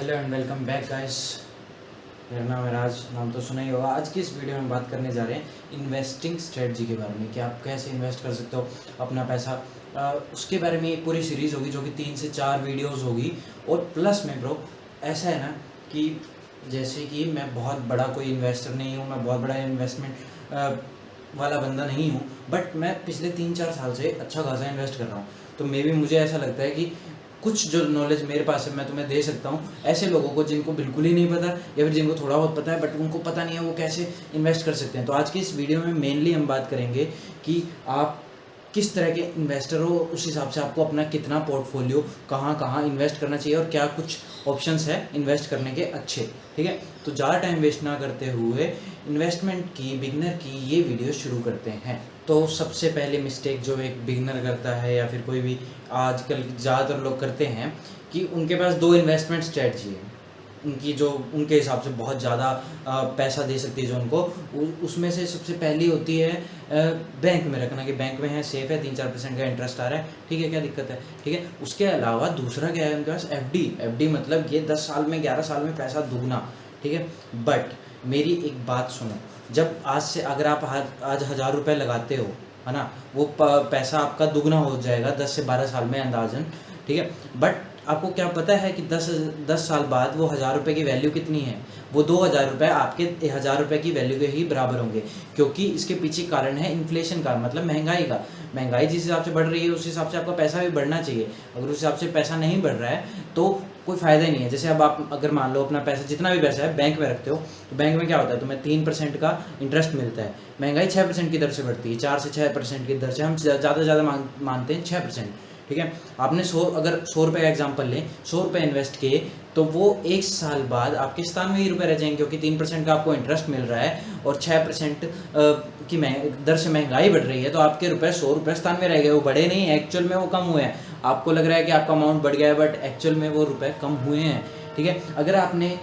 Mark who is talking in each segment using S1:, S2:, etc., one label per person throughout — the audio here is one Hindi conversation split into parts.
S1: Hello and welcome back guys. मेरा नाम है राज, नाम तो सुना ही होगा। आज की इस वीडियो में बात करने जा रहे हैं इन्वेस्टिंग स्ट्रेटजी के बारे में कि आप कैसे इन्वेस्ट कर सकते हो अपना पैसा। उसके बारे में एक पूरी सीरीज़ होगी जो कि 3 से 4 वीडियोस होगी। और प्लस में ब्रो ऐसा है ना कि जैसे कि मैं बहुत बड़ा कोई इन्वेस्टर नहीं हूँ, मैं बहुत बड़ा इन्वेस्टमेंट वाला बंदा नहीं हूँ, बट मैं पिछले 3-4 साल से अच्छा खासा इन्वेस्ट कर रहा हूँ। तो मे भी मुझे ऐसा लगता है कि कुछ जो नॉलेज मेरे पास है मैं तुम्हें दे सकता हूँ ऐसे लोगों को जिनको बिल्कुल ही नहीं पता या फिर जिनको थोड़ा बहुत पता है बट उनको पता नहीं है वो कैसे इन्वेस्ट कर सकते हैं। तो आज की इस वीडियो में मेनली हम बात करेंगे कि आप किस तरह के इन्वेस्टर हो, उस हिसाब से आपको अपना कितना पोर्टफोलियो कहाँ कहाँ इन्वेस्ट करना चाहिए और क्या कुछ ऑप्शंस है इन्वेस्ट करने के अच्छे। ठीक है, तो ज़्यादा टाइम वेस्ट ना करते हुए इन्वेस्टमेंट की बिगिनर की ये वीडियो शुरू करते हैं। तो सबसे पहले मिस्टेक जो एक बिगिनर करता है या फिर कोई भी आजकल ज़्यादातर लोग करते हैं कि उनके पास 2 इन्वेस्टमेंट स्ट्रेटजी है उनकी, जो उनके हिसाब से बहुत ज़्यादा पैसा दे सकती है जो उनको उसमें से सबसे पहली होती है बैंक में रखना कि बैंक में है, सेफ है, 3-4% का इंटरेस्ट आ रहा है, ठीक है, क्या दिक्कत है। ठीक है, उसके अलावा दूसरा क्या है उनके पास, एफडी मतलब ये 10 साल में 11 साल में पैसा दुगना। ठीक है, बट मेरी एक बात सुनो, जब आज से अगर आप आज 1000 रुपये लगाते हो है ना, वो पैसा आपका दुगना हो जाएगा 10 से 12 साल में अंदाजन। ठीक है, बट आपको क्या पता है कि 10 साल बाद वो 1000 रुपये की वैल्यू कितनी है, वो 2000 रुपये आपके 1000 रुपये की वैल्यू के ही बराबर होंगे। क्योंकि इसके पीछे कारण है इन्फ्लेशन का, मतलब महंगाई का। महंगाई जिस हिसाब से बढ़ रही है उस हिसाब से आपका पैसा भी बढ़ना चाहिए। अगर उस हिसाब से पैसा नहीं बढ़ रहा है तो कोई फ़ायदा ही नहीं है। जैसे अब आप अगर मान लो अपना पैसा जितना भी पैसा है बैंक में रखते हो, तो बैंक में क्या होता है, तुम्हें 3% का इंटरेस्ट मिलता है। महंगाई 6% की दर से बढ़ती है, 4 से 6% की दर से, हम ज़्यादा मानते हैं 6%। ठीक है, आपने अगर 100 रुपये का एग्जाम्पल लें, 100 रुपये इन्वेस्ट किए तो वो 1 साल बाद आपके 97 ही रुपये रह जाएंगे, क्योंकि 3% का आपको इंटरेस्ट मिल रहा है और 6% की दर से महंगाई बढ़ रही है, तो आपके 100 रुपये 97 रह गए। वो बढ़े नहीं, एक्चुअल में वो कम हुए हैं। आपको लग रहा है कि आपका अमाउंट बढ़ गया है, बट एक्चुअल में वो रुपये कम हुए हैं। ठीक है, अगर आपने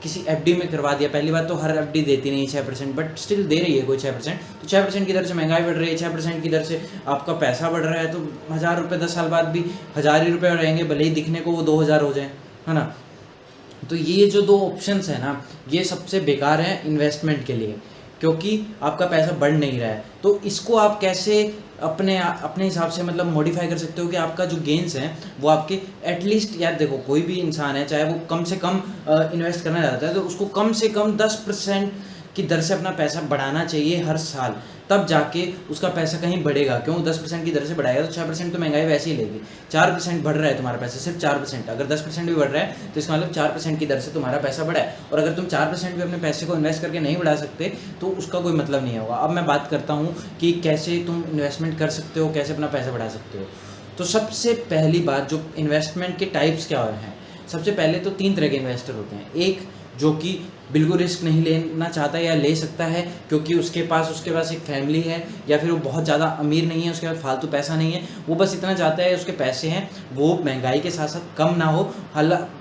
S1: किसी एफडी में करवा दिया, पहली बात तो हर एफडी देती नहीं 6%, बट स्टिल दे रही है कोई 6%, तो 6% की दर से महंगाई बढ़ रही है, 6% की दर से आपका पैसा बढ़ रहा है, तो 1000 रुपये 10 साल बाद भी 1000 ही रुपये रहेंगे, भले ही दिखने को वो 2000 हो जाए, है ना। तो ये जो 2 ऑप्शंस है ना, ये सबसे बेकार है इन्वेस्टमेंट के लिए, क्योंकि आपका पैसा बढ़ नहीं रहा है। तो इसको आप कैसे अपने हिसाब से मतलब मॉडिफाई कर सकते हो कि आपका जो गेन्स हैं वो आपके एटलीस्ट, यार देखो कोई भी इंसान है चाहे वो कम से कम इन्वेस्ट करना चाहता है तो उसको कम से कम 10% की दर से अपना पैसा बढ़ाना चाहिए हर साल, तब जाके उसका पैसा कहीं बढ़ेगा। क्यों 10% की दर से बढ़ाएगा तो 6% तो महंगाई वैसे ही लेगी। 4% बढ़ रहा है तुम्हारा पैसा, सिर्फ 4%, अगर 10% भी बढ़ रहा है तो इसका मतलब 4% की दर से तुम्हारा पैसा बढ़ा है। और अगर तुम 4% भी अपने पैसे को इन्वेस्ट करके नहीं बढ़ा सकते तो उसका कोई मतलब नहीं होगा। अब मैं बात करता हूँ कि कैसे तुम इन्वेस्टमेंट कर सकते हो, कैसे अपना पैसा बढ़ा सकते हो। तो सबसे पहली बात, जो इन्वेस्टमेंट के टाइप्स क्या हैं, सबसे पहले तो 3 तरह के इन्वेस्टर होते हैं। एक जो कि बिल्कुल रिस्क नहीं लेना चाहता या ले सकता है क्योंकि उसके पास एक फैमिली है, या फिर वो बहुत ज़्यादा अमीर नहीं है, उसके पास फालतू पैसा नहीं है, वो बस इतना चाहता है उसके पैसे हैं वो महंगाई के साथ साथ कम ना हो,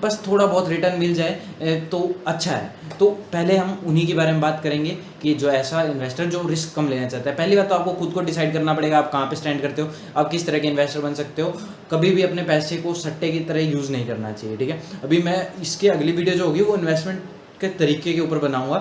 S1: बस थोड़ा बहुत रिटर्न मिल जाए तो अच्छा है। तो पहले हम उन्हीं के बारे में बात करेंगे कि जो ऐसा इन्वेस्टर जो रिस्क कम लेना चाहता है। पहली बात तो आपको खुद को डिसाइड करना पड़ेगा आप कहाँ पे स्टैंड करते हो, आप किस तरह के इन्वेस्टर बन सकते हो। कभी भी अपने पैसे को सट्टे की तरह यूज़ नहीं करना चाहिए। ठीक है, अभी मैं इसके अगली वीडियो जो होगी वो इन्वेस्टमेंट के तरीके के ऊपर बनाऊंगा।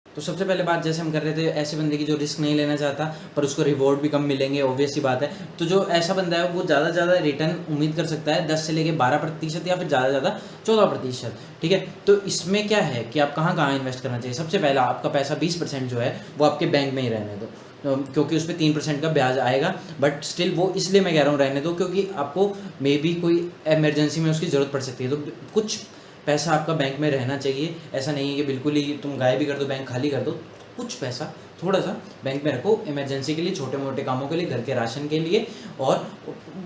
S1: तो सबसे पहले बात जैसे हम कर रहे थे, ऐसे बंदे की जो रिस्क नहीं लेना चाहता पर उसको रिवॉर्ड भी कम मिलेंगे, ऑब्वियस सी बात है। तो जो ऐसा बंदा है वो ज़्यादा से ज़्यादा रिटर्न उम्मीद कर सकता है 10 से लेके 12% या फिर ज़्यादा 14%। ठीक है, तो इसमें क्या है कि आप कहाँ कहाँ इन्वेस्ट करना चाहिए। सबसे पहला, आपका पैसा 20% जो है वो आपके बैंक में ही रहने दो, क्योंकि उस पर 3% का ब्याज आएगा। बट स्टिल वो इसलिए मैं कह रहा हूँ रहने दो क्योंकि आपको मे बी कोई इमरजेंसी में उसकी ज़रूरत पड़ सकती है, तो कुछ पैसा आपका बैंक में रहना चाहिए। ऐसा नहीं है कि बिल्कुल ही तुम गायब भी कर दो, बैंक खाली कर दो। कुछ पैसा थोड़ा सा बैंक में रखो इमरजेंसी के लिए, छोटे मोटे कामों के लिए, घर के राशन के लिए और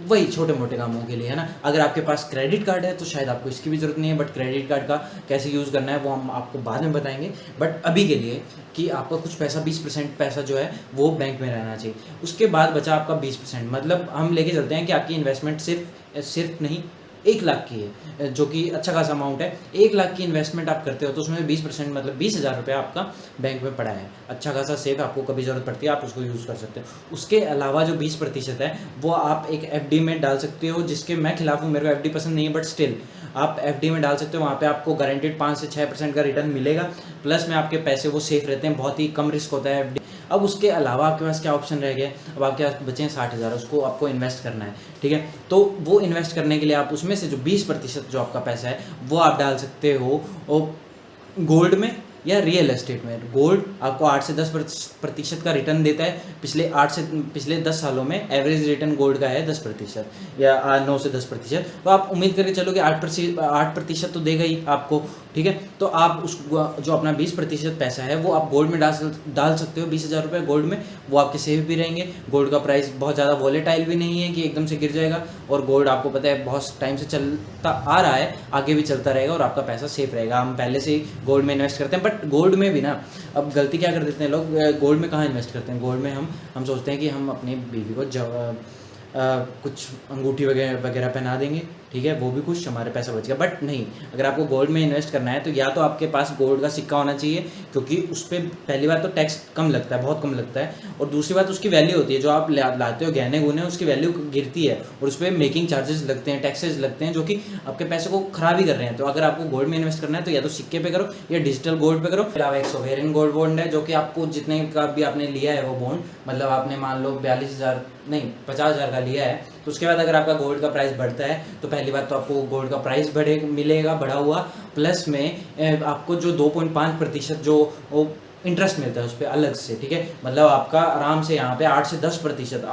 S1: वही छोटे मोटे कामों के लिए, है ना। अगर आपके पास क्रेडिट कार्ड है तो शायद आपको इसकी भी ज़रूरत नहीं है, बट क्रेडिट कार्ड का कैसे यूज़ करना है वो हम आपको बाद में बताएंगे। बट अभी के लिए कि आपका कुछ पैसा 20% पैसा जो है वो बैंक में रहना चाहिए। उसके बाद बचा आपका 20%, मतलब हम लेके चलते हैं कि आपकी इन्वेस्टमेंट सिर्फ नहीं 1 लाख की है, जो कि अच्छा खासा अमाउंट है। 1 लाख की इन्वेस्टमेंट आप करते हो तो उसमें 20% मतलब 20,000 रुपये आपका बैंक में पड़ा है, अच्छा खासा सेफ, आपको कभी ज़रूरत पड़ती है आप उसको यूज़ कर सकते हो। उसके अलावा जो 20% है वो आप एक एफडी में डाल सकते हो, जिसके मैं खिलाफ हूँ, मेरे को एफडी पसंद नहीं है, बट स्टिल आप एफडी में डाल सकते हो। वहाँ पे आपको गारंटेड 5 से 6% का रिटर्न मिलेगा, प्लस में आपके पैसे वो सेफ रहते हैं, बहुत ही कम रिस्क होता है एफडी। अब उसके अलावा आपके पास क्या ऑप्शन रह गए, अब आपके पास बचे हैं 60,000, उसको आपको इन्वेस्ट करना है, ठीक है। तो वो इन्वेस्ट करने के लिए आप उसमें से जो 20% जो आपका पैसा है वो आप डाल सकते हो गोल्ड में या रियल एस्टेट में। गोल्ड आपको 8 से 10% का रिटर्न देता है, पिछले 10 सालों में एवरेज रिटर्न गोल्ड का है 10% या 9 से 10%। तो आप उम्मीद करके चलो कि 8% तो देगा ही आपको, ठीक है। तो आप उस जो अपना 20% पैसा है वो आप गोल्ड में डाल सकते हो, 20,000 रुपये गोल्ड में, वो आपके सेफ भी रहेंगे। गोल्ड का प्राइस बहुत ज़्यादा वॉलेटाइल भी नहीं है कि एकदम से गिर जाएगा, और गोल्ड आपको पता है बहुत टाइम से चलता आ रहा है, आगे भी चलता रहेगा और आपका पैसा सेफ रहेगा। हम पहले से ही गोल्ड में इन्वेस्ट करते हैं, बट गोल्ड में भी ना अब गलती क्या कर देते हैं लोग, गोल्ड में कहाँ इन्वेस्ट करते हैं, गोल्ड में हम सोचते हैं कि हम अपनी बीवी को कुछ अंगूठी वगैरह पहना देंगे, ठीक है, वो भी कुछ हमारे पैसा बच गया। बट नहीं, अगर आपको गोल्ड में इन्वेस्ट करना है तो या तो आपके पास गोल्ड का सिक्का होना चाहिए, क्योंकि उस पर पहली बात तो टैक्स कम लगता है, बहुत कम लगता है, और दूसरी बात उसकी वैल्यू होती है, जो आप लाते हो गहने गुने उसकी वैल्यू गिरती है, और उस पर मेकिंग चार्जेस लगते हैं, टैक्सेस लगते हैं, जो कि आपके पैसे को खराब ही कर रहे हैं। तो अगर आपको गोल्ड में इन्वेस्ट करना है तो या तो सिक्के पे करो या डिजिटल गोल्ड पे करो। फिर आप एक सोवेरियन गोल्ड बॉन्ड है, जो कि आपको जितने का भी आपने लिया है वो बॉन्ड, मतलब आपने मान लो 50,000 का लिया है, तो उसके बाद अगर आपका गोल्ड का प्राइस बढ़ता है तो पहली बात तो आपको गोल्ड का प्राइस मिलेगा बढ़ा हुआ, प्लस में आपको जो 2.5% जो इंटरेस्ट मिलता है उस पर अलग से, ठीक है। मतलब आपका आराम से यहाँ पे 8 से 10%,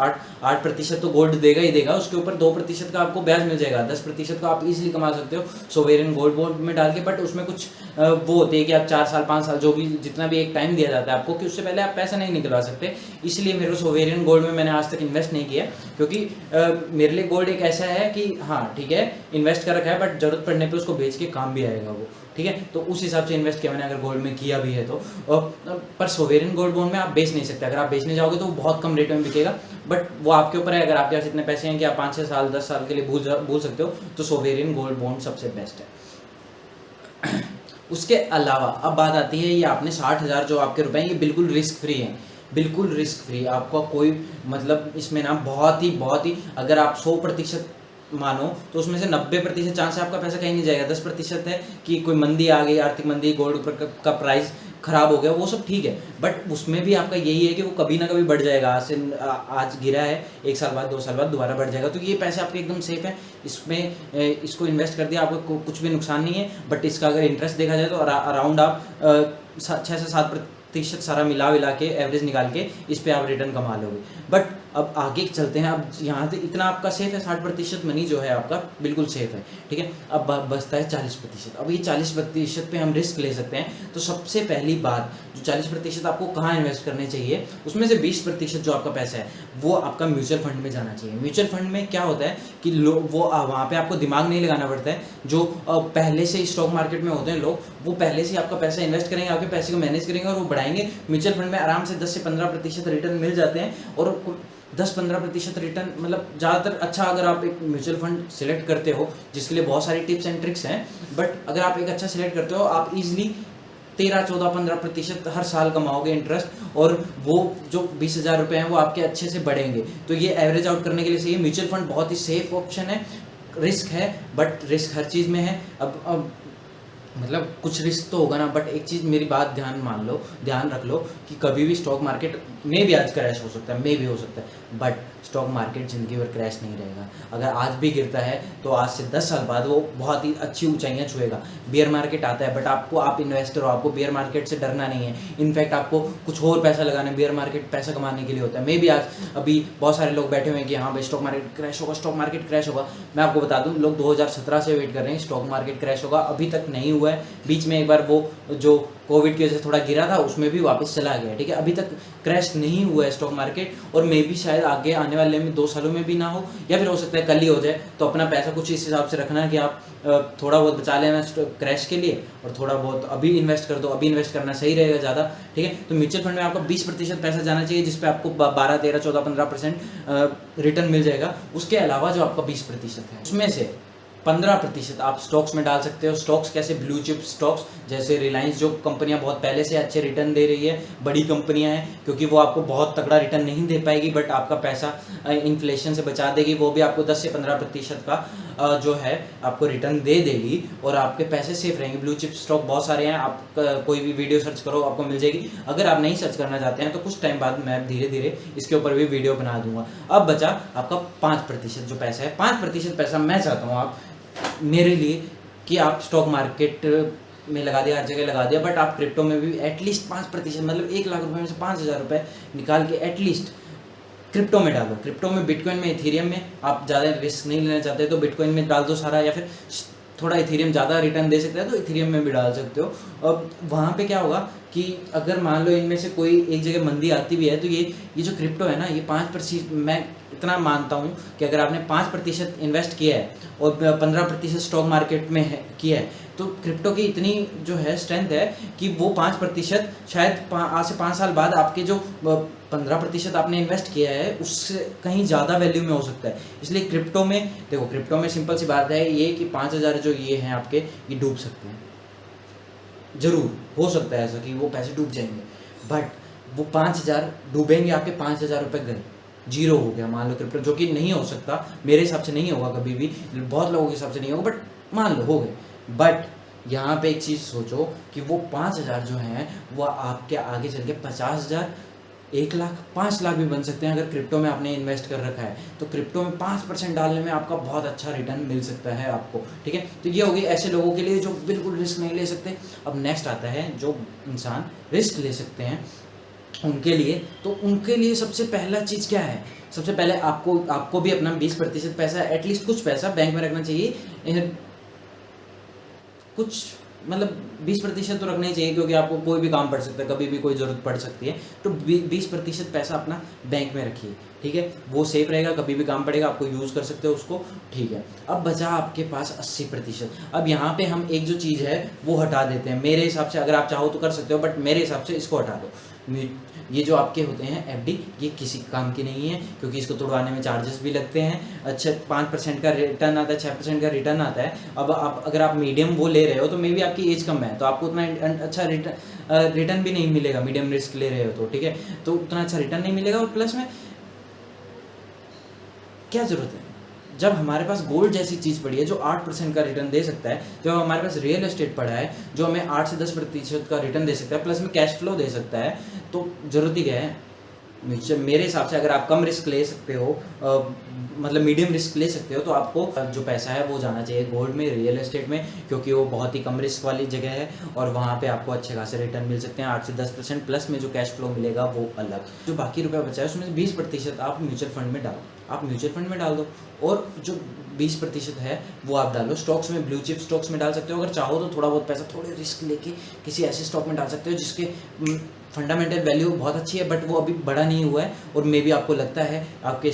S1: 8% तो गोल्ड देगा ही देगा, उसके ऊपर 2% का आपको ब्याज मिल जाएगा, 10% का आप इजीली कमा सकते हो सोवेरियन गोल्ड बॉन्ड में डाल के। बट उसमें कुछ वो होती है कि आप 4 साल 5 साल जो भी जितना भी एक टाइम दिया जाता है आपको, कि उससे पहले आप पैसा नहीं निकलवा सकते। इसलिए मेरे को सोवेरियन गोल्ड में मैंने आज तक इन्वेस्ट नहीं किया, क्योंकि मेरे लिए गोल्ड एक ऐसा है कि हाँ ठीक है इन्वेस्ट कर रखा है, बट जरूरत पड़ने पर उसको बेच के काम भी आएगा वो, ठीक है। तो उस हिसाब से इन्वेस्ट किया मैंने, अगर गोल्ड में किया भी है तो। पर सोवेरियन गोल्ड बॉन्ड में आप बेच नहीं सकते, अगर आप बेचने जाओगे तो वो बहुत कम रेट में बिकेगा, बट वो आपके ऊपर है, अगर आपके पास इतने पैसे हैं कि आप 5-6 साल 10 साल के लिए भूल सकते हो, तो सोवेरियन गोल्ड बॉन्ड सबसे बेस्ट है। उसके अलावा अब बात आती है, ये आपने 60,000 जो आपके रुपए हैं ये बिल्कुल रिस्क फ्री हैं, बिल्कुल रिस्क फ्री, आपका कोई मतलब इसमें ना बहुत ही अगर आप 100% मानो तो उसमें से 90% चांस है आपका पैसा कहीं नहीं जाएगा। 10% है कि कोई मंदी आ गई, आर्थिक मंदी, गोल्ड का प्राइस खराब हो गया, वो सब ठीक है, बट उसमें भी आपका यही है कि वो कभी ना कभी बढ़ जाएगा। आज गिरा है, 1 साल बाद 2 साल बाद दोबारा बढ़ जाएगा, तो ये पैसे आपके एकदम सेफ है। इसमें इसको इन्वेस्ट कर दिया, आपको कुछ भी नुकसान नहीं है। बट इसका अगर इंटरेस्ट देखा जाए तो अराउंड आप 6 से 7% सारा मिला के एवरेज निकाल के इस पे आप रिटर्न कमा लोगे। बट अब आगे चलते हैं, अब यहाँ से इतना आपका सेफ है, 60% मनी जो है आपका बिल्कुल सेफ है, ठीक है। अब बचता है 40%। अब ये 40% पे हम रिस्क ले सकते हैं। तो सबसे पहली बात, जो 40% आपको कहाँ इन्वेस्ट करने चाहिए, उसमें से 20% जो आपका पैसा है वो आपका म्यूचुअल फंड में जाना चाहिए। म्यूचुअल फंड में क्या होता है कि वो वहाँ पे आपको दिमाग नहीं लगाना पड़ता है। जो पहले से स्टॉक मार्केट में होते हैं लोग, वो पहले से आपका पैसा इन्वेस्ट करेंगे, आपके पैसे को मैनेज करेंगे और वो बढ़ाएंगे। म्यूचुअल फंड में आराम से 10 से 15% रिटर्न मिल जाते हैं, और 10-15% रिटर्न मतलब ज़्यादातर अच्छा। अगर आप एक म्यूचुअल फंड सिलेक्ट करते हो, जिसके लिए बहुत सारी टिप्स एंड ट्रिक्स हैं, बट अगर आप एक अच्छा सिलेक्ट करते हो, आप इजीली 13-14-15% हर साल कमाओगे इंटरेस्ट, और वो जो 20,000 रुपये हैं वो आपके अच्छे से बढ़ेंगे। तो ये एवरेज आउट करने के लिए सही है। म्यूचुअल फंड बहुत ही सेफ ऑप्शन है। रिस्क है, बट रिस्क हर चीज़ में है। अब मतलब कुछ रिस्क तो होगा ना, बट एक चीज़ मेरी बात ध्यान रख लो कि कभी भी स्टॉक मार्केट में भी आज क्रैश हो सकता है, हो सकता है, बट स्टॉक मार्केट ज़िंदगी भर क्रैश नहीं रहेगा। अगर आज भी गिरता है तो आज से 10 साल बाद वो बहुत ही अच्छी ऊंचाइयां छुएगा। बियर मार्केट आता है, बट आप इन्वेस्टर हो, आपको बियर मार्केट से डरना नहीं है। इनफैक्ट आपको कुछ और पैसा लगाना है, बियर मार्केट पैसा कमाने के लिए होता है। मे भी अभी बहुत सारे लोग बैठे हुए हैं कि हाँ भाई स्टॉक मार्केट क्रैश होगा। मैं आपको बता दूँ, लोग 2017 से वेट कर रहे हैं स्टॉक मार्केट क्रैश होगा, अभी तक नहीं हुआ है। बीच में एक बार वो जो कोविड की वजह से थोड़ा गिरा था, उसमें भी वापस चला गया, ठीक है। अभी तक क्रैश नहीं हुआ है स्टॉक मार्केट, और मे भी शायद आगे आने वाले में 2 सालों में भी ना हो, या फिर हो सकता है कल ही हो जाए। तो अपना पैसा कुछ इस हिसाब से रखना है कि आप थोड़ा बहुत बचा लेना क्रैश के लिए, और थोड़ा बहुत अभी इन्वेस्ट कर दो। अभी इन्वेस्ट करना सही रहेगा ज़्यादा, ठीक है। तो म्यूचुअल फंड में आपका 20% पैसा जाना चाहिए, जिसपे आपको 12, 13, 14, 15% रिटर्न मिल जाएगा। उसके अलावा जो आपका 20% है, उसमें से 15% आप स्टॉक्स में डाल सकते हो। स्टॉक्स कैसे? ब्लू चिप स्टॉक्स, जैसे रिलायंस, जो कंपनियां बहुत पहले से अच्छे रिटर्न दे रही है, बड़ी कंपनियां हैं, क्योंकि वो आपको बहुत तगड़ा रिटर्न नहीं दे पाएगी बट आपका पैसा इन्फ्लेशन से बचा देगी। वो भी आपको 10 से 15% का जो है आपको रिटर्न दे देगी और आपके पैसे सेफ रहेंगे। ब्लू चिप स्टॉक बहुत सारे हैं, आप कोई भी वीडियो सर्च करो आपको मिल जाएगी। अगर आप नहीं सर्च करना चाहते हैं तो कुछ टाइम बाद मैं धीरे धीरे इसके ऊपर भी वीडियो बना दूंगा। अब बचा आपका 5% जो पैसा है। 5% पैसा मैं चाहता हूँ आप मेरे लिए कि आप स्टॉक मार्केट में लगा दिया, हर जगह लगा दिया, बट आप क्रिप्टो में भी एटलीस्ट 5%, मतलब 1 लाख रुपए में से 5,000 रुपये निकाल के एटलीस्ट क्रिप्टो में डालो। क्रिप्टो में, बिटकॉइन में, इथेरियम में आप ज़्यादा रिस्क नहीं लेना चाहते तो बिटकॉइन में डाल दो सारा, या फिर थोड़ा इथेरियम ज़्यादा रिटर्न दे सकता है तो इथेरियम में भी डाल सकते हो। अब वहाँ पे क्या होगा कि अगर मान लो इनमें से कोई एक जगह मंदी आती भी है तो ये जो क्रिप्टो है ना, ये 5%, मैं इतना मानता हूँ कि अगर आपने 5% इन्वेस्ट किया है और 15% स्टॉक मार्केट में है किया है तो क्रिप्टो की इतनी जो है स्ट्रेंथ है कि वो 5% शायद आज से 5 साल बाद आपके जो 15% आपने इन्वेस्ट किया है उससे कहीं ज़्यादा वैल्यू में हो सकता है। इसलिए क्रिप्टो में देखो, क्रिप्टो में सिंपल सी बात है ये कि 5,000 जो ये हैं आपके, ये डूब सकते हैं। ज़रूर हो सकता है ऐसा कि वो पैसे डूब जाएंगे, बट वो 5,000 डूबेंगे, आपके 5,000 रुपये गए, जीरो हो गया मान लो क्रिप्टो, जो कि नहीं हो सकता, मेरे हिसाब से नहीं होगा कभी भी, बहुत लोगों के हिसाब से नहीं होगा, बट मान लो हो गए। बट यहाँ पे एक चीज़ सोचो कि वो 5,000 जो हैं वो आपके आगे चल के 50,000, 1 लाख, 5 लाख भी बन सकते हैं अगर क्रिप्टो में आपने इन्वेस्ट कर रखा है। तो क्रिप्टो में 5% डालने में आपका बहुत अच्छा रिटर्न मिल सकता है आपको, ठीक है। तो ये होगी ऐसे लोगों के लिए जो बिल्कुल रिस्क नहीं ले सकते। अब नेक्स्ट आता है जो इंसान रिस्क ले सकते हैं उनके लिए। तो उनके लिए सबसे पहला चीज़ क्या है? सबसे पहले आपको भी अपना 20% पैसा, एटलीस्ट कुछ पैसा बैंक में रखना चाहिए। कुछ मतलब 20% तो रखना ही चाहिए, क्योंकि आपको कोई भी काम पड़ सकता है, कभी भी कोई ज़रूरत पड़ सकती है। तो 20% पैसा अपना बैंक में रखिए, ठीक है। वो सेफ रहेगा, कभी भी काम पड़ेगा आपको यूज़ कर सकते हो उसको, ठीक है। अब बचा आपके पास 80%। अब यहाँ पे हम एक जो चीज़ है वो हटा देते हैं मेरे हिसाब से। अगर आप चाहो तो कर सकते हो, बट मेरे हिसाब से इसको हटा दो। ये जो आपके होते हैं एफडी, ये किसी काम की नहीं है, क्योंकि इसको तोड़वाने में चार्जेस भी लगते हैं। अच्छा 5% का रिटर्न आता है, 6% का रिटर्न आता है। अब आप अगर आप मीडियम वो ले रहे हो तो मे बी आपकी एज कम है तो आपको उतना अच्छा रिटर्न भी नहीं मिलेगा। मीडियम रिस्क ले रहे हो तो, ठीक है, तो उतना अच्छा रिटर्न नहीं मिलेगा। और प्लस में क्या ज़रूरत है जब हमारे पास गोल्ड जैसी चीज़ पड़ी है जो 8% का रिटर्न दे सकता है, जब हमारे पास रियल एस्टेट पड़ा है जो हमें 8 से 10% का रिटर्न दे सकता है, प्लस में कैश फ्लो दे सकता है, तो ज़रूरत ही क्या है। मेरे हिसाब से अगर आप कम रिस्क ले सकते हो, मतलब मीडियम रिस्क ले सकते हो, तो आपको जो पैसा है वो जाना चाहिए गोल्ड में, रियल एस्टेट में, क्योंकि वो बहुत ही कम रिस्क वाली जगह है और वहाँ पे आपको अच्छे खासे रिटर्न मिल सकते हैं 8 से 10%, प्लस में जो कैश फ्लो मिलेगा वो अलग। जो बाकी रुपया बचा है उसमें से 20% आप म्यूचुअल फंड में डालो, आप म्यूचुअल फंड में डाल दो, और जो 20% है वो आप डालो स्टॉक्स में, ब्लू चिप स्टॉक्स में डाल सकते हो। अगर चाहो तो थोड़ा बहुत पैसा थोड़े रिस्क लेके किसी ऐसे स्टॉक में डाल सकते हो जिसके फंडामेंटल वैल्यू बहुत अच्छी है बट वो अभी बड़ा नहीं हुआ है, और मे बी आपको लगता है, आपके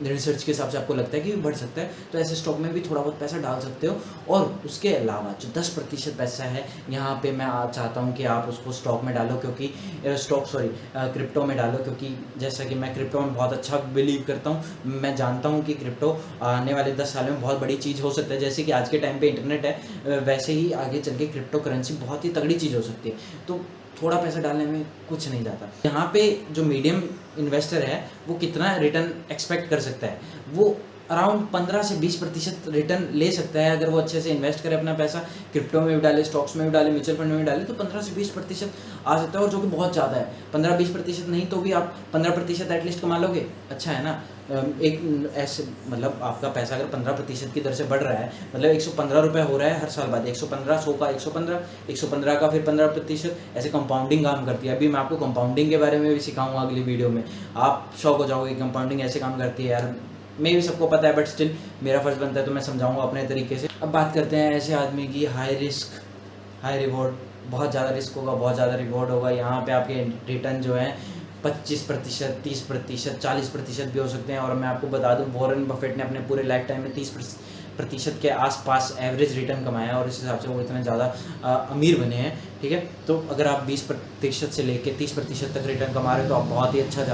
S1: रिसर्च के हिसाब से आपको लगता है कि बढ़ सकता है, तो ऐसे स्टॉक में भी थोड़ा बहुत पैसा डाल सकते हो। और उसके अलावा जो 10% पैसा है यहाँ पे मैं चाहता हूँ कि आप उसको स्टॉक में डालो, क्योंकि क्रिप्टो में डालो, क्योंकि जैसा कि मैं क्रिप्टो में बहुत अच्छा बिलीव करता हूँ। मैं जानता हूँ कि क्रिप्टो आने वाले 10 साल में बहुत बड़ी चीज़ हो सकता है। जैसे कि आज के टाइम पे इंटरनेट है, वैसे ही आगे चल के क्रिप्टो करेंसी बहुत ही तगड़ी चीज़ हो सकती है। तो थोड़ा पैसा डालने में कुछ नहीं जाता। यहाँ पे जो मीडियम इन्वेस्टर है वो कितना रिटर्न एक्सपेक्ट कर सकता है? वो अराउंड 15 से 20% रिटर्न ले सकता है अगर वो अच्छे से इन्वेस्ट करे अपना पैसा, क्रिप्टो में भी डाले, स्टॉक्स में भी डाले, म्यूचुअल फंड में भी डाले, तो 15 से 20% आ सकता है, और जो कि बहुत ज़्यादा है। 15-20% नहीं तो भी आप 15% एटलीस्ट कमा लोगे, अच्छा है ना। एक ऐसे मतलब आपका पैसा अगर 15% की दर से बढ़ रहा है, मतलब 115 रुपये हो रहा है हर साल बाद, 115, 100 का 115 का फिर 15%, ऐसे कंपाउंडिंग काम करती है। अभी मैं आपको कंपाउंडिंग के बारे में भी सिखाऊंगा अगली वीडियो में, आप शौक हो जाओगे कंपाउंडिंग ऐसे काम करती है। यार मैं भी सबको पता है, बट स्टिल मेरा फर्ज बनता है तो मैं समझाऊंगा अपने तरीके से। अब बात करते हैं ऐसे आदमी की, हाई रिस्क हाई रिवॉर्ड। बहुत ज़्यादा रिस्क होगा, बहुत ज़्यादा रिवॉर्ड होगा। यहाँ पे आपके रिटर्न जो है 25%, 30%, 40% भी हो सकते हैं। और मैं आपको बता दूं, वॉरेन बफेट ने अपने पूरे लाइफ टाइम में 30% के आसपास एवरेज रिटर्न कमाया, और इस हिसाब से वो इतने ज़्यादा अमीर बने हैं, ठीक है। तो अगर आप 20% से लेके 30% तक रिटर्न कमा रहे हो तो आप बहुत ही अच्छा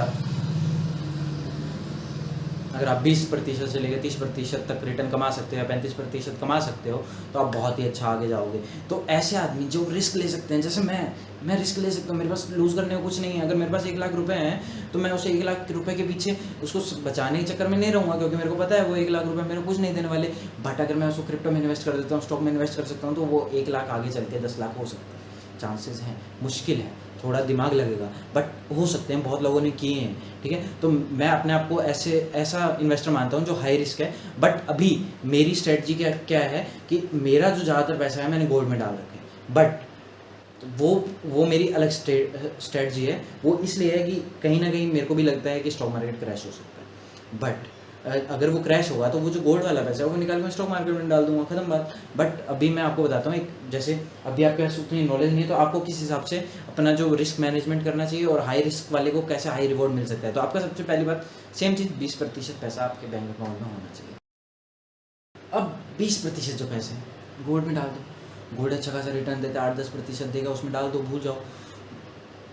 S1: अगर आप 20% से लेकर 30% तक रिटर्न कमा सकते हो या 35% कमा सकते हो तो आप बहुत ही अच्छा आगे जाओगे। तो ऐसे आदमी जो रिस्क ले सकते हैं, जैसे मैं रिस्क ले सकता हूँ, मेरे पास लूज़ करने को कुछ नहीं है। अगर मेरे पास 1 लाख रुपए हैं तो मैं उसे 1 लाख रुपए के पीछे उसको बचाने के चक्कर में नहीं रहूँगा, क्योंकि मेरे को पता है वो 1 लाख रुपए मेरे को कुछ नहीं देने वाले। बट अगर मैं उसको क्रिप्टो में इन्वेस्ट कर देता हूँ, स्टॉक में इन्वेस्ट कर सकता हूँ, तो वो 1 लाख आगे चल के 10 लाख हो सकता है। चांसेस हैं, मुश्किल है, थोड़ा दिमाग लगेगा, बट हो सकते हैं, बहुत लोगों ने किए हैं। ठीक है, तो मैं अपने आप को ऐसा इन्वेस्टर मानता हूँ जो हाई रिस्क है। बट अभी मेरी स्ट्रेटजी क्या है कि मेरा जो ज़्यादातर पैसा है मैंने गोल्ड में डाल रखे हैं। बट वो मेरी अलग स्ट्रेटजी है। वो इसलिए है कि कहीं ना कहीं मेरे को भी लगता है कि स्टॉक मार्केट क्रैश हो सकता है। बट अगर वो क्रैश होगा तो वो जो गोल्ड वाला पैसा है वो निकाल के मैं स्टॉक मार्केट में डाल दूंगा, खत्म बात। बट अभी मैं आपको बताता हूँ, एक जैसे अभी आपके पास उतनी नॉलेज नहीं है तो आपको किस हिसाब से अपना जो रिस्क मैनेजमेंट करना चाहिए और हाई रिस्क वाले को कैसे हाई रिवॉर्ड मिल सकता है। तो आपका सबसे पहली बात सेम चीज़, 20% पैसा आपके बैंक अकाउंट में होना चाहिए। अब 20% जो पैसे गोल्ड में डाल दो, गोल्ड अच्छा खासा रिटर्न देता है, 8-10% देगा, उसमें डाल दो, भूल जाओ।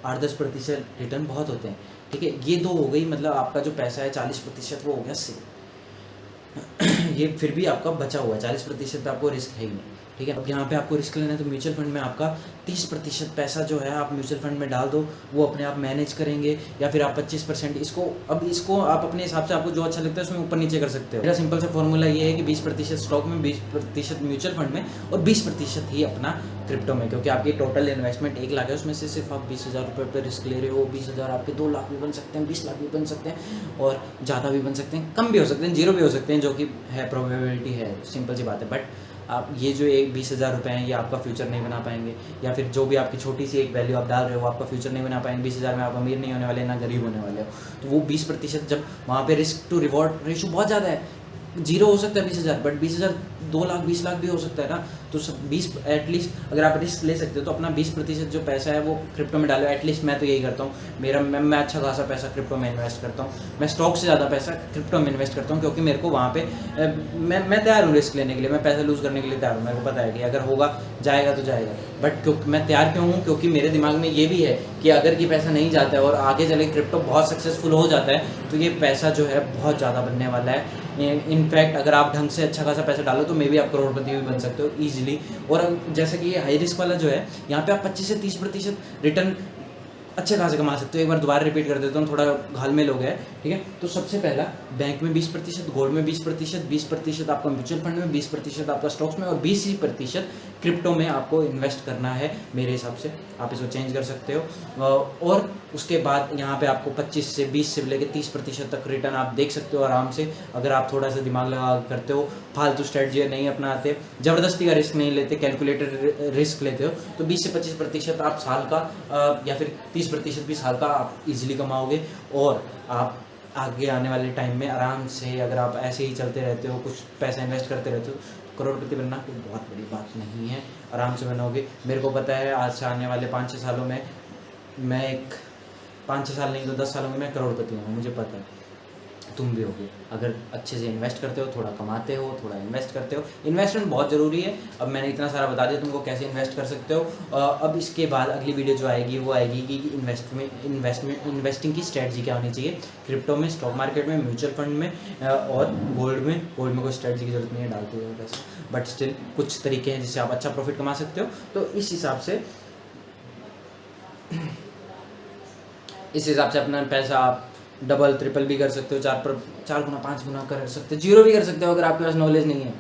S1: 8-10% रिटर्न बहुत होते हैं। ठीक है, ये दो हो गई, मतलब आपका जो पैसा है 40% वो हो गया सेव। ये फिर भी आपका बचा हुआ है, 40% पे आपको रिस्क है ही नहीं। ठीक है, अब यहाँ पे आपको रिस्क लेना है तो म्यूचुअल फंड में आपका 30% पैसा जो है आप म्यूचुअल फंड में डाल दो, वो अपने आप मैनेज करेंगे। या फिर आप 25% इसको आप अपने हिसाब से, आपको जो अच्छा लगता है उसमें ऊपर नीचे कर सकते हो। मेरा सिंपल सा फॉर्मूला ये है कि 20% स्टॉक में, 20% म्यूचुअल फंड में और 20% ही अपना क्रिप्टो में। क्योंकि आपकी टोटल इन्वेस्टमेंट 1 लाख है, उसमें से सिर्फ आप 20,000 रुपये पर रिस्क ले रहे हो। 20,000 आपके 2 लाख भी बन सकते हैं, 20 लाख भी बन सकते हैं और ज़्यादा भी बन सकते हैं, कम भी हो सकते हैं, 0 भी हो सकते हैं, जो कि है, प्रोबेबिलिटी है, सिंपल सी बात है। बट आप ये जो 20,000 रुपये हैं ये आपका फ्यूचर नहीं बना पाएंगे। या फिर जो भी आपकी छोटी सी एक वैल्यू आप डाल रहे हो आपका फ्यूचर नहीं बना पाएंगे। 20,000 में आप अमीर नहीं होने वाले, ना गरीब होने वाले हो। तो वो 20% जब वहाँ पे रिस्क टू रिवॉर्ड रेशो बहुत ज़्यादा है, 0 हो सकता है 20,000, बट 20,000 2 लाख 20 लाख भी हो सकता है ना। तो 20 एटलीस्ट अगर आप रिस्क ले सकते हो तो अपना 20% जो पैसा है वो क्रिप्टो में डालो। एटलीस्ट मैं तो यही करता हूँ, मैं अच्छा खासा पैसा क्रिप्टो में इन्वेस्ट करता हूँ। मैं स्टॉक से ज़्यादा पैसा क्रिप्टो में इन्वेस्ट करता हूँ, क्योंकि मेरे को वहाँ पे मैं तैयार हूँ रिस्क लेने के लिए, मैं पैसा लूज़ करने के लिए तैयार हूँ। मेरे को पता है कि अगर होगा जाएगा तो जाएगा। बट क्योंकि मैं तैयार क्यों हूँ, क्योंकि मेरे दिमाग में ये भी है कि अगर ये पैसा नहीं जाता है और आगे चले क्रिप्टो बहुत सक्सेसफुल हो जाता है तो ये पैसा जो है बहुत ज़्यादा बनने वाला है। इनफैक्ट अगर आप ढंग से अच्छा खासा पैसा डालो तो मे भी आप करोड़पति भी बन सकते हो ईजिली। और जैसे कि ये हाई रिस्क वाला जो है, यहाँ पे आप 25 से 30% रिटर्न अच्छे खासे कमा सकते हो। एक बार दोबारा रिपीट कर देता हूँ, थोड़ा घालमेल हो गया है। ठीक है, तो सबसे पहला बैंक में 20%, गोल्ड में 20%, 20% आपका म्यूचुअल फंड में, 20% आपका स्टॉक्स में और 20% क्रिप्टो में आपको इन्वेस्ट करना है। मेरे हिसाब से आप इसको चेंज कर सकते हो। और उसके बाद यहाँ पे आपको 25 से 20 से लेकर 30% तक रिटर्न आप देख सकते हो आराम से, अगर आप थोड़ा सा दिमाग लगा करते हो, फालतू स्ट्रेटजी नहीं अपनाते, ज़बरदस्ती का रिस्क नहीं लेते, कैलकुलेटेड रिस्क लेते हो, तो 20 से 25% आप साल का या फिर 30% भी साल का आप इजीली कमाओगे। और आप आगे आने वाले टाइम में आराम से, अगर आप ऐसे ही चलते रहते हो, कुछ पैसा इन्वेस्ट करते रहते हो, करोड़पति बनना कोई बहुत बड़ी बात नहीं है, आराम से बनोगे। मेरे को पता है आज से आने वाले 5-6 सालों में मैं 5-6 साल नहीं तो 10 सालों में मैं करोड़पति हूँ, मुझे पता है। तुम भी होगे अगर अच्छे से इन्वेस्ट करते हो, थोड़ा कमाते हो, थोड़ा इन्वेस्ट करते हो। इन्वेस्टमेंट बहुत ज़रूरी है। अब मैंने इतना सारा बता दिया तुमको कैसे इन्वेस्ट कर सकते हो। अब इसके बाद अगली वीडियो जो आएगी वो आएगी कि इन्वेस्टिंग की स्ट्रेटजी क्या होनी चाहिए, क्रिप्टो में, स्टॉक मार्केट में, म्यूचुअल फंड में और गोल्ड में। गोल्ड में कोई स्ट्रेटजी की जरूरत नहीं है, डालते हुए पैसा, बट स्टिल कुछ तरीके हैं जिससे आप अच्छा प्रॉफिट कमा सकते हो। तो इस हिसाब से अपना पैसा आप डबल ट्रिपल भी कर सकते हो, 4 गुना 5 गुना कर सकते हो, 0 भी कर सकते हो अगर आपके पास नॉलेज नहीं है।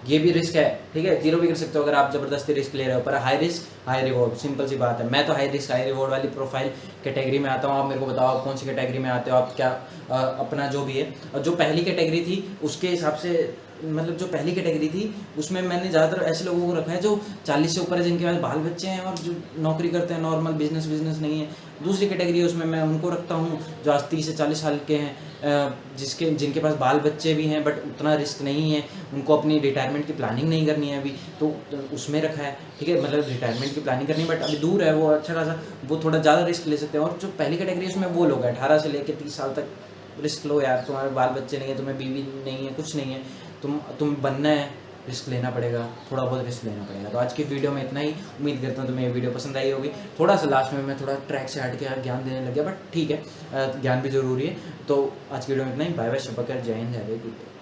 S1: ये भी रिस्क है, ठीक है, 0 भी कर सकते हो अगर आप ज़बरदस्ती रिस्क ले रहे हो। पर high risk high reward, simple सी बात है। मैं तो हाई रिस्क हाई रिवॉर्ड वाली प्रोफाइल कैटेगरी में आता हूँ। आप मेरे को बताओ आप कौन सी कैटेगरी में आते हो, आप क्या अपना जो भी है। और जो पहली कैटेगरी थी उसके हिसाब से, मतलब जो पहली कैटेगरी थी उसमें मैंने ज़्यादातर ऐसे लोगों को रखा है जो 40 से ऊपर है, जिनके पास बाल बच्चे हैं और जो नौकरी करते हैं, नॉर्मल बिजनेस नहीं है। दूसरी कैटेगरी है उसमें मैं उनको रखता हूँ जो आज 30 से 40 साल के हैं, जिनके पास बाल बच्चे भी हैं बट उतना रिस्क नहीं है, उनको अपनी रिटायरमेंट की प्लानिंग नहीं करनी है अभी, तो उसमें रखा है। ठीक है, मतलब रिटायरमेंट की प्लानिंग करनी बट अभी दूर है, वो अच्छा खासा, वो थोड़ा ज़्यादा रिस्क ले सकते हैं। और जो पहली कैटेगरी उसमें वो लोग हैं 18 से लेकर 30 साल तक, रिस्क लो यार, तुम्हारे बाल बच्चे नहीं है, तुम्हें बीवी नहीं है, कुछ नहीं है, तुम बनना है, रिस्क लेना पड़ेगा, थोड़ा बहुत रिस्क लेना पड़ेगा। तो आज की वीडियो में इतना ही, उम्मीद करता हूँ तुम्हें ये वीडियो पसंद आई होगी। थोड़ा सा लास्ट में मैं थोड़ा ट्रैक से हट के ज्ञान देने लग गया, बट ठीक है, ज्ञान भी ज़रूरी है। तो आज की वीडियो में इतना ही। बाय बाय, शब्बा कर, जय Hind, have a good day.